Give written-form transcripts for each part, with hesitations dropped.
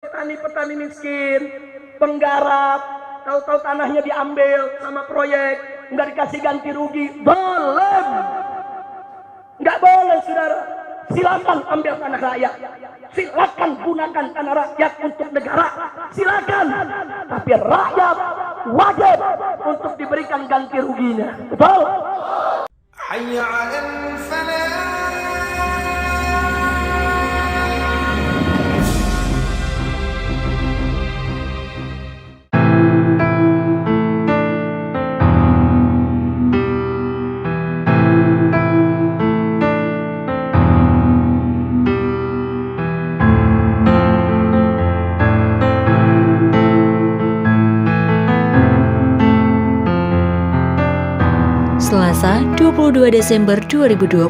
petani-petani miskin, penggarap, tahu-tahu tanahnya diambil sama proyek, nggak dikasih ganti rugi, boleh, nggak boleh saudara. Silakan ambil tanah rakyat, silakan gunakan tanah rakyat untuk negara, silakan. Tapi rakyat wajib untuk diberikan ganti ruginya, betul? Hayya 'alal falah. Selasa, 22 Desember 2020,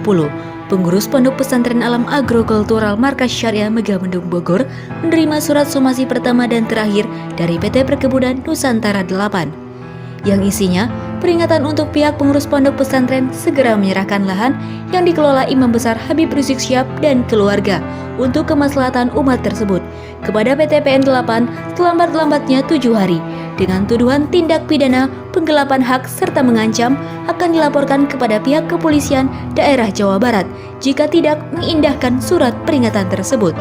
pengurus Pondok Pesantren Alam Agrokultural Markas Syariah Megamendung Bogor menerima surat somasi pertama dan terakhir dari PT Perkebunan Nusantara 8, yang isinya peringatan untuk pihak pengurus Pondok Pesantren segera menyerahkan lahan yang dikelola Imam Besar Habib Rizik Syihab dan keluarga untuk kemaslahatan umat tersebut kepada PT PN 8 selambat-lambatnya 7 hari dengan tuduhan tindak pidana penggelapan hak serta mengancam akan dilaporkan kepada pihak kepolisian daerah Jawa Barat jika tidak mengindahkan surat peringatan tersebut.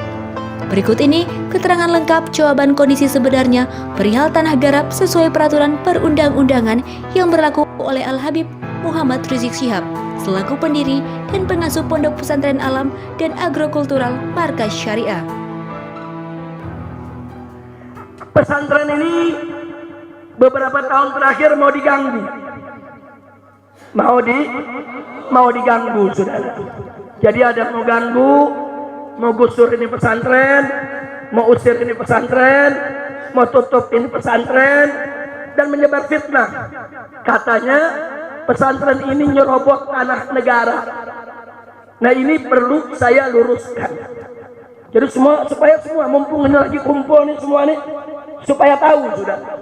Berikut ini keterangan lengkap jawaban kondisi sebenarnya perihal tanah garap sesuai peraturan perundang-undangan yang berlaku oleh Al-Habib Muhammad Rizik Syihab selaku pendiri dan pengasuh Pondok Pesantren Alam dan Agrokultural Markas Syariah. Pesantren ini beberapa tahun terakhir mau diganggu, mau diganggu, saudara. Jadi ada mau ganggu, mau gusur ini pesantren, mau usir ini pesantren, mau tutup ini pesantren, dan menyebar fitnah. Katanya pesantren ini nyerobot tanah negara. Nah ini perlu saya luruskan. Jadi supaya semua mumpung ini lagi kumpul nih semua nih, supaya tahu saudara.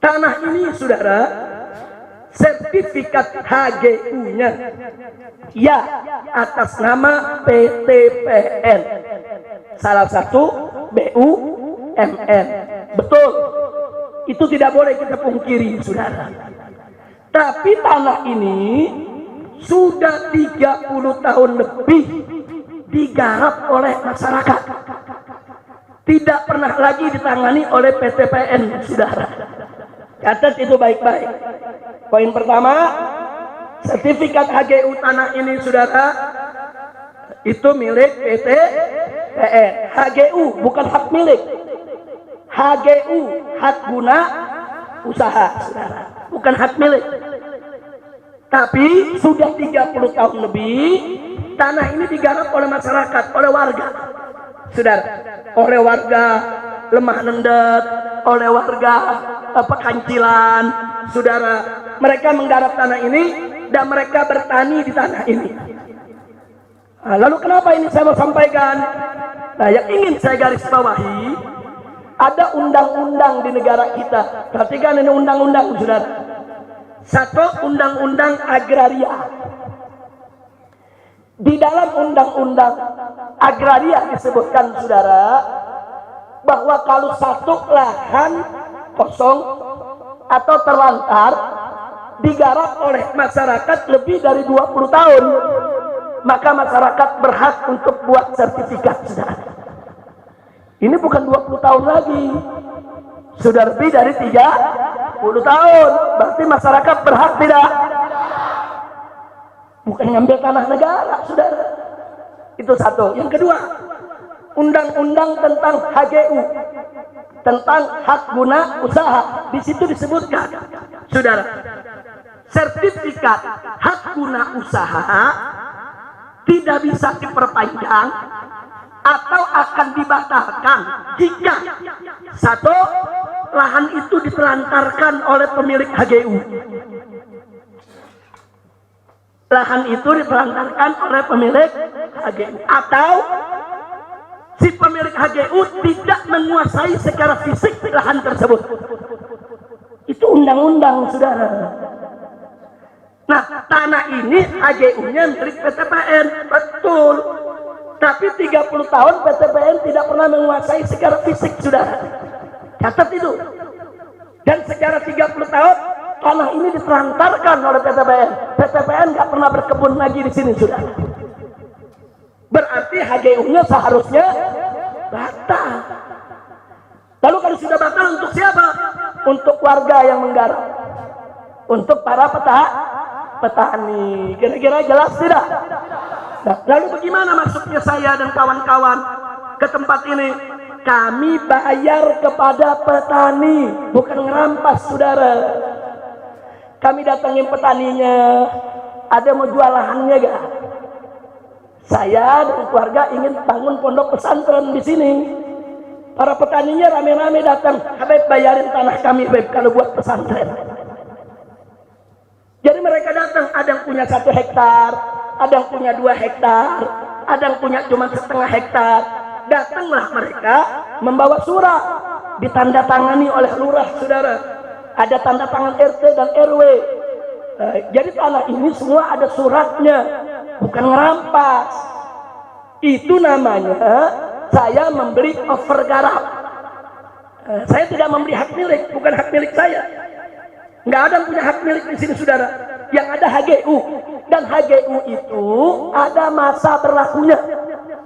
Tanah ini saudara, sertifikat HGU-nya ya atas nama PT PN, salah satu BUMN. Betul, itu tidak boleh kita pungkiri saudara. Tapi tanah ini sudah 30 tahun lebih digarap oleh masyarakat, tidak pernah lagi ditangani oleh PT PN saudara. Catat itu baik-baik. Poin pertama, sertifikat HGU tanah ini saudara itu milik PT PN. HGU bukan hak milik. HGU hak guna usaha saudara, bukan hak milik. Tapi sudah 30 tahun lebih tanah ini digarap oleh masyarakat, oleh warga saudara, oleh warga Lemah Nendet, oleh warga Pekancilan saudara. Mereka menggarap tanah ini dan mereka bertani di tanah ini. Nah, lalu kenapa ini saya mau sampaikan? Nah, yang ingin saya garis bawahi, ada undang-undang di negara kita. Perhatikan ini undang-undang saudara. Satu, undang-undang agraria. Di dalam undang-undang agraria disebutkan saudara bahwa kalau satu lahan kosong atau terlantar digarap oleh masyarakat lebih dari 20 tahun, maka masyarakat berhak untuk buat sertifikat saudara. Ini bukan 20 tahun lagi, sudah lebih dari 30 tahun. Berarti masyarakat berhak tidak? Bukan ngambil tanah negara saudara. Itu satu. Yang kedua, undang-undang tentang HGU, tentang hak guna usaha. Di situ disebutkan saudara, sertifikat hak guna usaha tidak bisa diperpanjang atau akan dibatalkan jika satu, lahan itu ditelantarkan oleh pemilik HGU. Lahan itu ditelantarkan oleh pemilik HGU, atau si pemilik HGU tidak menguasai secara fisik lahan tersebut. Itu undang-undang saudara. Nah, tanah ini HGU-nya milik PT PN, betul. Tapi 30 tahun PTPN tidak pernah menguasai secara fisik, saudara. Catat itu. Dan secara 30 tahun tanah ini ditelantarkan oleh PTPN. PTPN nggak pernah berkebun lagi di sini, saudara. Berarti HGU-nya seharusnya batal. Lalu kalau sudah batal, untuk siapa? Untuk warga yang menggarap, untuk para petani. Kira-kira jelas tidak? Nah, lalu bagaimana masuknya saya dan kawan-kawan ke tempat ini? Kami bayar kepada petani, bukan ngerampas, saudara. Kami datangin petaninya, ada mau jual lahannya gak? Saya dan keluarga ingin bangun pondok pesantren di sini. Para petaninya rame-rame datang, Habib bayarin tanah kami, Habib, kalau buat pesantren. Jadi mereka datang, ada yang punya 1 hektar, ada yang punya 2 hektar, ada yang punya cuma setengah hektar. Datanglah mereka membawa surat, ditandatangani oleh lurah, saudara. Ada tanda tangan RT dan RW. Jadi tanah ini semua ada suratnya, bukan ngerampas. Itu namanya saya membeli overgarap. Saya tidak membeli hak milik, bukan hak milik saya. Nggak ada yang punya hak milik di sini, saudara. Yang ada HGU, dan HGU itu ada masa berlakunya.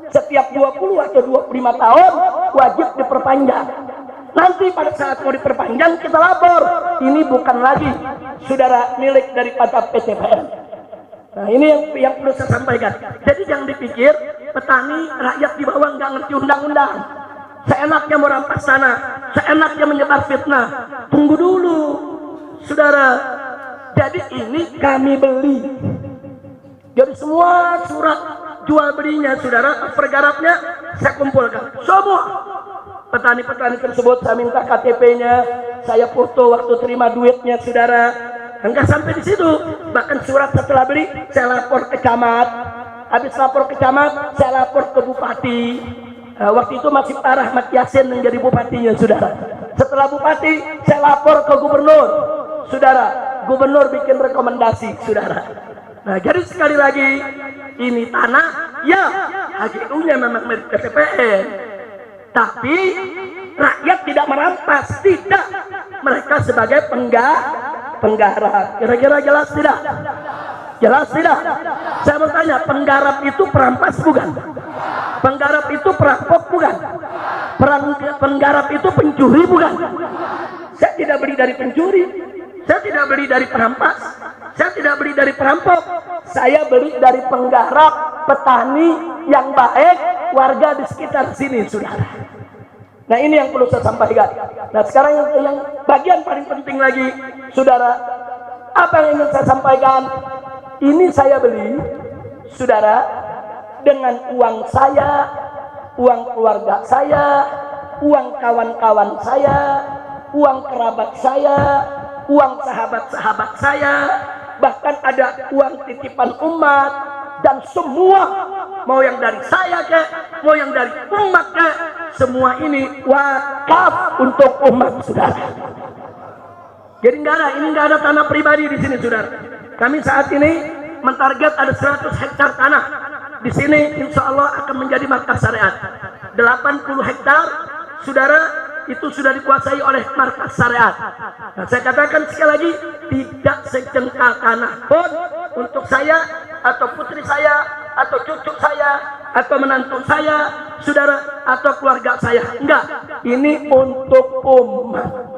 Setiap 20 atau 25 tahun wajib diperpanjang. Nanti pada saat mau diperpanjang kita lapor, ini bukan lagi, saudara, milik daripada PTPN. Nah, ini yang perlu saya sampaikan. Jadi jangan dipikir petani rakyat di bawah nggak ngerti undang-undang. Seenaknya mau rampas tanah, seenaknya menyebar fitnah. Tunggu dulu, saudara. Jadi ini kami beli. Jadi semua surat jual belinya, saudara, pergarapnya saya kumpulkan. Semua petani-petani tersebut saya minta KTP-nya, saya foto waktu terima duitnya, saudara. Enggak sampai di situ, bahkan surat setelah beli saya lapor ke camat. Habis lapor ke camat, saya lapor ke bupati. Waktu itu masih Pak Rahmat Yasin yang jadi bupatinya, saudara. Setelah bupati, saya lapor ke gubernur, saudara. Gubernur bikin rekomendasi, saudara. Nah, jadi sekali lagi, ini tanah, ya, HGU-nya memang milik PTPN. Tapi rakyat tidak merampas, tidak. Mereka sebagai penggarap. Kira-kira jelas tidak? Jelas tidak? Saya mau tanya, penggarap itu perampas bukan? Penggarap itu perampok bukan? Penggarap itu pencuri bukan? Saya tidak beli dari pencuri, saya tidak beli dari perampas, saya tidak beli dari perampok, saya beli dari penggarap, petani yang baik, warga di sekitar sini, saudara. Nah, ini yang perlu saya sampaikan. Nah, sekarang yang bagian paling penting lagi, saudara, apa yang ingin saya sampaikan? Ini saya beli, saudara, dengan uang saya, uang keluarga saya, uang kawan-kawan saya, uang kerabat saya, uang sahabat-sahabat saya, bahkan ada uang titipan umat, dan semua, mau yang dari saya ke, mau yang dari umat ke, semua ini wakaf untuk umat, saudara. Jadi ini nggak ada tanah pribadi di sini, saudara. Kami saat ini mentarget ada 100 hektar tanah. Di sini insya Allah akan menjadi markas syariat. 80 hektar, saudara, itu sudah dikuasai oleh markas syariat. Nah, saya katakan sekali lagi, tidak sejengkal tanah pun untuk saya atau putri saya atau cucu saya atau menantu saya, saudara, atau keluarga saya. Enggak, ini untuk umat.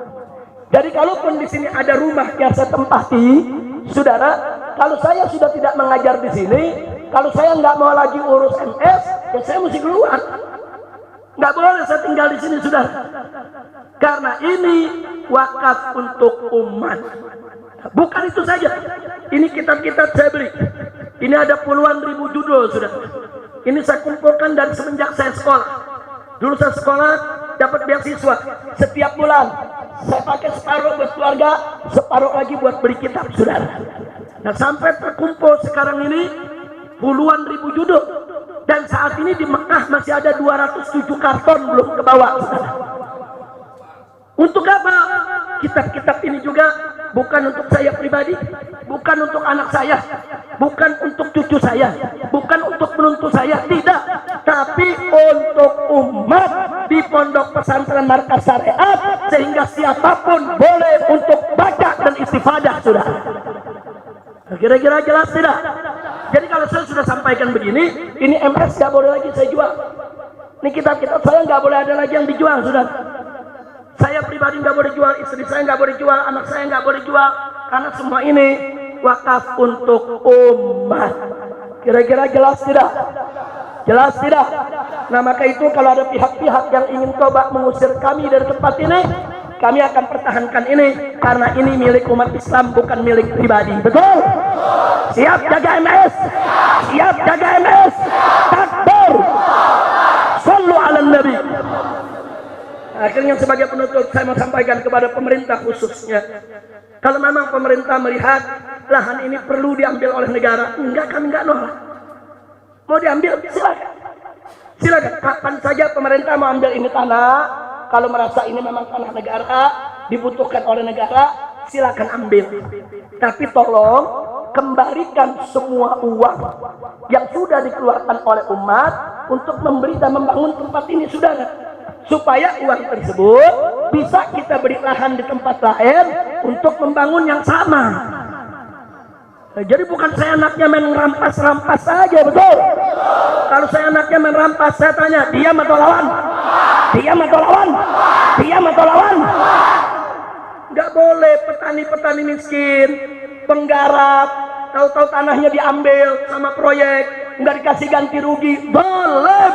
Jadi kalaupun di sini ada rumah yang saya tempati, saudara, kalau saya sudah tidak mengajar di sini, kalau saya nggak mau lagi urus MS, ya saya mesti keluar. Nggak boleh saya tinggal di sini, saudara. Karena ini wakaf untuk umat. Bukan itu saja. Ini kitab-kitab saya beli. Ini ada puluhan ribu judul, sudah. Ini saya kumpulkan dari semenjak saya sekolah. Dulu saya sekolah dapat beasiswa. Setiap bulan saya pakai separuh buat keluarga, separuh lagi buat beli kitab, saudara. Nah, sampai terkumpul sekarang ini puluhan ribu judul. Dan saat ini di Mekah masih ada 207 karton belum ke bawah, saudara. Untuk apa? kitab-kitab ini juga bukan untuk saya pribadi, bukan untuk anak saya, bukan untuk cucu saya, bukan untuk menantu saya, tidak, tapi untuk umat di Pondok Pesantren Markas Syariat, sehingga siapapun boleh untuk baca dan istifadah, saudara. Kira-kira jelas tidak? Jadi kalau saya sudah sampaikan begini, ini MS nggak boleh lagi saya jual. Ini kitab-kitab saya nggak boleh ada lagi yang dijual, saudara. Saya pribadi nggak boleh jual, istri saya nggak boleh jual, anak saya nggak boleh jual, karena semua ini wakaf untuk umat. Kira-kira jelas tidak? Jelas tidak? Nah maka itu kalau ada pihak-pihak yang ingin coba mengusir kami dari tempat ini, kami akan pertahankan ini, karena ini milik umat Islam, bukan milik pribadi. Betul? Siap jaga MS? Siap jaga MS? Takbir! Sallu ala Nabi. Akhirnya sebagai penutup saya mau sampaikan kepada pemerintah khususnya, kalau memang pemerintah melihat lahan ini perlu diambil oleh negara, enggak, kami enggak nolak. Mau diambil, silakan. Silakan, kapan saja pemerintah mau ambil ini tanah, kalau merasa ini memang tanah negara, dibutuhkan oleh negara, silakan ambil. Tapi tolong kembalikan semua uang yang sudah dikeluarkan oleh umat untuk membeli dan membangun tempat ini, saudara. Supaya uang tersebut bisa kita beri lahan di tempat lain untuk membangun yang sama. Nah, jadi bukan saya anaknya main rampas-rampas saja, betul? Kalau saya anaknya main rampas, saya tanya, diam atau lawan? Diam atau lawan? Diam atau lawan? Nggak boleh petani-petani miskin, penggarap, tahu-tahu tanahnya diambil sama proyek, nggak dikasih ganti rugi. Boleh.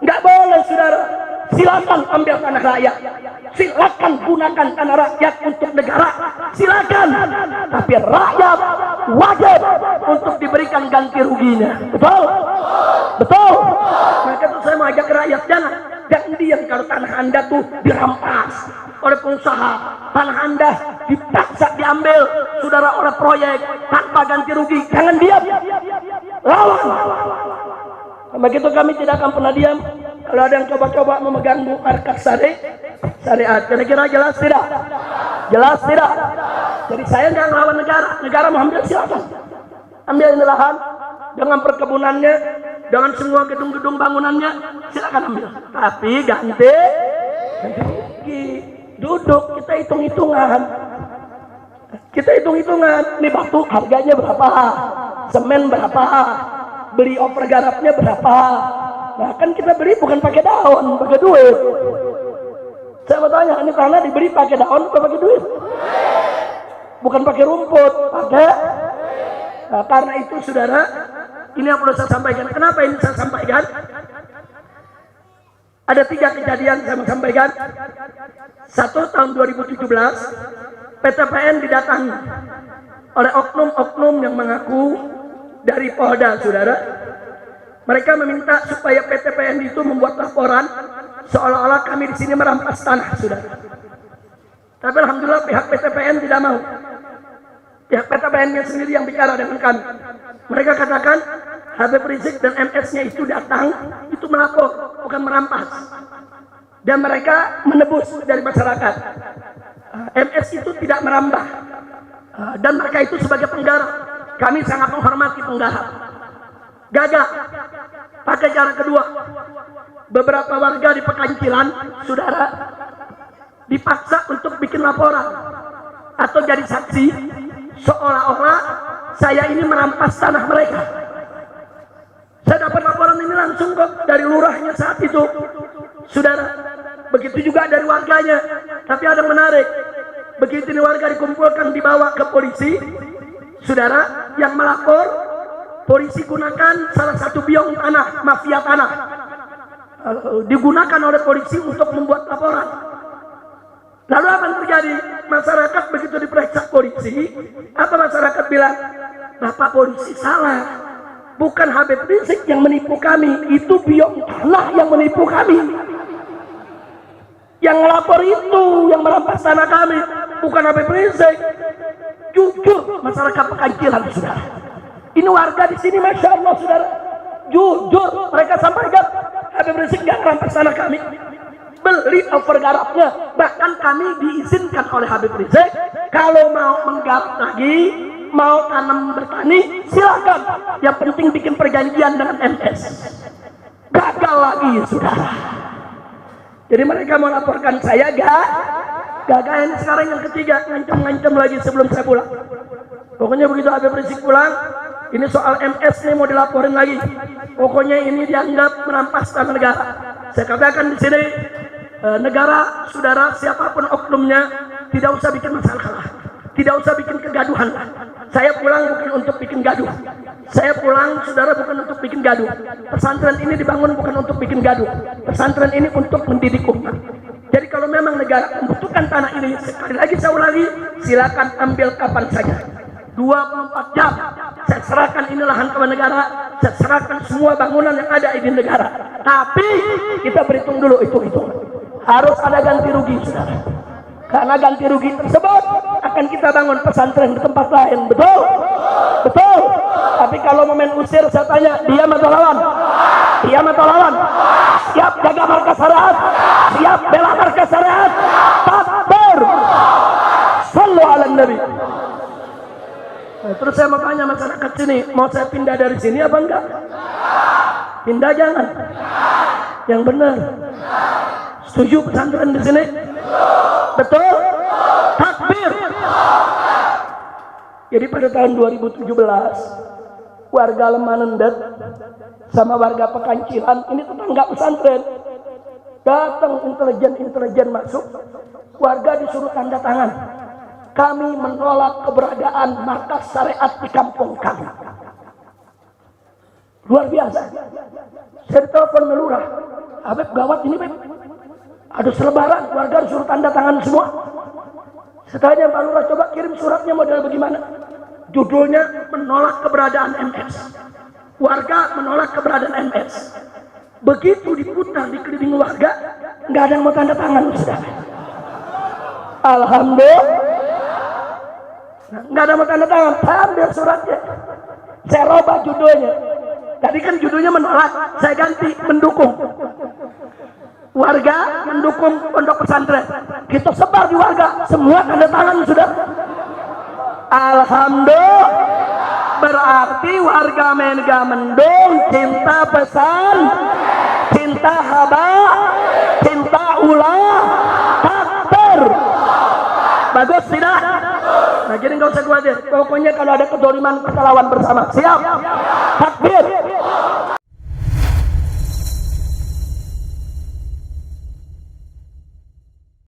Nggak boleh, saudara. Silakan ambil tanah rakyat, silakan gunakan tanah rakyat untuk negara, silakan. Tapi rakyat wajib untuk diberikan ganti ruginya. Betul? Betul? Maka itu saya mengajak rakyat, jangan diam kalau tanah Anda tuh dirampas oleh pengusaha, tanah Anda dipaksa diambil, saudara, oleh proyek tanpa ganti rugi. Jangan diam, lawan. Begitu kami tidak akan pernah diam kalau ada yang coba-coba memegang markas syariat. Kira-kira jelas tidak? Jelas tidak? Jadi saya nggak melawan negara. Negara mau ambil, silakan. Ambil ini lahan dengan perkebunannya, dengan semua gedung-gedung bangunannya, silakan ambil. Tapi ganti rugi. Duduk, kita hitung-hitungan. Kita hitung-hitungan. Ini batu harganya berapa? Semen berapa? Beli over garapnya berapa? Nah kan kita beli bukan pakai daun, pakai duit. Saya mau tanya, ini tanah dibeli pakai daun atau pakai duit? Bukan pakai rumput, pakai. Nah, karena itu, saudara, ini yang perlu saya sampaikan. Kenapa ini saya sampaikan? Ada 3 kejadian saya mau sampaikan. Satu, tahun 2017, PTPN didatangi oleh oknum-oknum yang mengaku dari Polda, saudara. Mereka meminta supaya PTPN itu membuat laporan seolah-olah kami di sini merampas tanah, saudara. Tapi alhamdulillah pihak PTPN tidak mau. Pihak PTPN-nya sendiri yang bicara dengan kami. Mereka katakan Habib Rizik dan MS-nya itu datang, itu melapor, bukan merampas. Dan mereka menebus dari masyarakat. MS itu tidak merambah. Dan mereka itu sebagai penggarap. Kami sangat menghormati penggarap. Gagal. Pakai cara kedua. Beberapa warga di Pekancilan, saudara, dipaksa untuk bikin laporan atau jadi saksi seolah-olah saya ini merampas tanah mereka. Saya dapat laporan ini langsung kok dari lurahnya saat itu, saudara. Begitu juga dari warganya. Tapi ada yang menarik. Begitu ini warga dikumpulkan, dibawa ke polisi, saudara, yang melapor, polisi gunakan salah satu biong tanah, mafia tanah, digunakan oleh polisi untuk membuat laporan. Lalu apa yang terjadi? Masyarakat begitu diperiksa polisi, apa masyarakat bilang? Bapak polisi salah, bukan Habib Rizik yang menipu kami, itu biong tanah yang menipu kami. Yang ngelapor itu yang merampas tanah kami, bukan Habib Rizik. Jujur masyarakat Pekancilan, saudara. Ini warga di sini, masya Allah, saudara. Jujur mereka sampaikan Habib Rizik nggak merampas tanah kami. beli overgarapnya. Bahkan kami diizinkan oleh Habib Rizik, kalau mau menggarap lagi, mau tanam bertani, silakan. Yang penting bikin perjanjian dengan MS. Gagal lagi, saudara. Jadi mereka mau laporkan saya, gagal. Ini sekarang yang ketiga, ngancam-ngancam lagi sebelum saya pulang. Pokoknya begitu Habib Rizik pulang, ini soal MS nih mau dilaporin lagi. Pokoknya ini dianggap merampas tanah negara. Saya katakan di sini, negara, saudara, siapapun oknumnya, tidak usah bikin masalah, tidak usah bikin kegaduhan. Saya pulang bukan untuk bikin gaduh. Saya pulang, saudara, bukan untuk bikin gaduh. Pesantren ini dibangun bukan untuk bikin gaduh. Pesantren ini untuk mendidik umat. Jadi kalau memang negara membutuhkan tanah ini, sekali lagi saya ulangi, silakan ambil kapan saja. 24 jam saya serahkan ini lahan kepada negara, saya serahkan semua bangunan yang ada di negara. Tapi kita berhitung dulu itu harus ada ganti rugi, saudara. Karena ganti rugi tersebut akan kita bangun pesantren di tempat lain, betul? Betul. Tapi kalau momen usir, saya tanya, diam atau lawan? Diam atau lawan? Siap jaga markas syariat? Siap bela markas syariat? Takbir! Sallu ala Nabi. Nah, terus saya mau tanya masyarakat sini, mau saya pindah dari sini apa enggak? Pindah jangan. Yang benar. Setuju pesantren di sini? Betul? Takbir. Jadi pada tahun 2017, warga Lemanendet sama warga Pekancilan, ini tetangga pesantren, datang intelijen masuk, warga disuruh tanda tangan. Kami menolak keberadaan markas syariat di kampung kami. Luar biasa. Saya telepon melurah, Habib gawat ini, Beb. Ada selebaran, warga disuruh tanda tangan semua. Setelahnya Pak Lurah, coba kirim suratnya model bagaimana? Judulnya menolak keberadaan MS. Warga menolak keberadaan MS. Begitu diputar di keliling warga, nggak ada yang mau tanda tangan, saudara. Alhamdulillah. Nggak ada mau tanda tangan, saya ambil suratnya. Saya robah judulnya. Tadi kan judulnya menolak, saya ganti mendukung. Warga mendukung pondok pesantren. Kita sebar di warga, semua tanda tangan sudah. Alhamdulillah. Berarti warga Mega Mendung cinta pesan, cinta haba, cinta ulah, takbir. Bagus tidak? Nah jadi nggak usah khawatir. Pokoknya kalau ada kedoliman kita lawan bersama. Siap? Takbir.